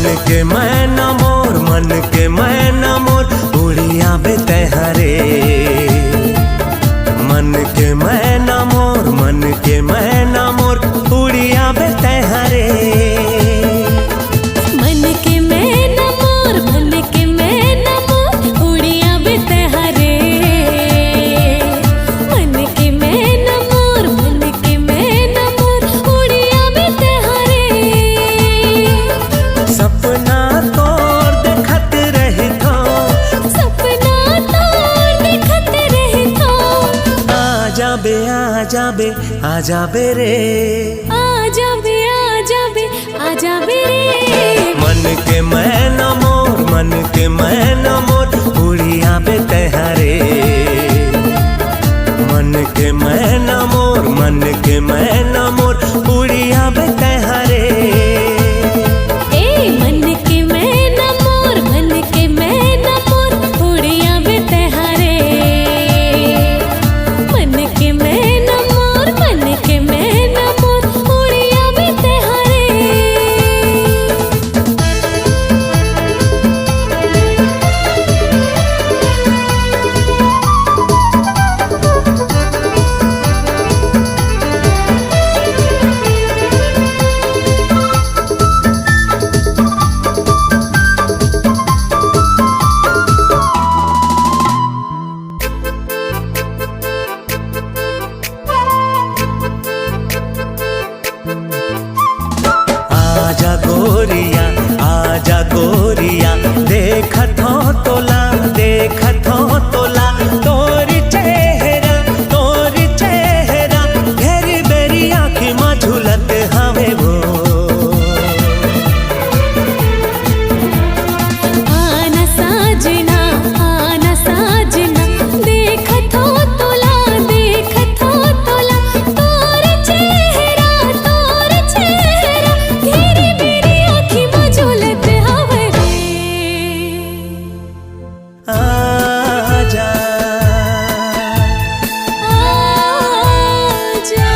मन के मैना मोर, मन के मैना मोर उड़िया बे तैहरे। मन के मैना मोर, मन के मैना मोर उड़िया बे तैहरे। मन के मैना मोर, मन के मैना मोर उड़िया बे तैहरे। मन के मैना मोर, मन के मैना मोर उड़िया बे तैहरे। सपना तोर देखत रही थो, सपना तोर देखत रही थो। आजा बे आजा बे आजा बे रे, आजा बे आजा बे आजा बे रे। मन के मैना मोर, मन के मैना मोर उड़िया बे तैहरे। मन के मैना मोर, मन के मैना मोर उड़िया बे तैहरे। ए मन के मैना मोर, मन के मैना मोर उड़िया बे तैहरे। मन के मैना मोर, मन के मैना मोर उड़िया बे तैहरे। आजा गोरिया, आजा गोरिया देखत हो तोला, देखत हो तोला तोरी चेहरा, तोरी चेहरा घेरी बेरी आँखी में झूलत हवे वो। आना साजना, आना साजना देखत हो तोला, देखत हो तोला तोर चेहरा, तोर चेहरा घेरी बेरी आँखी में झूलत हवे रे। आजा आजा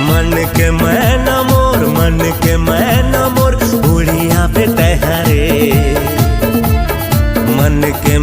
मन के मैना मोर, मन के मैना मोर उड़िया बे तैहरे। मन के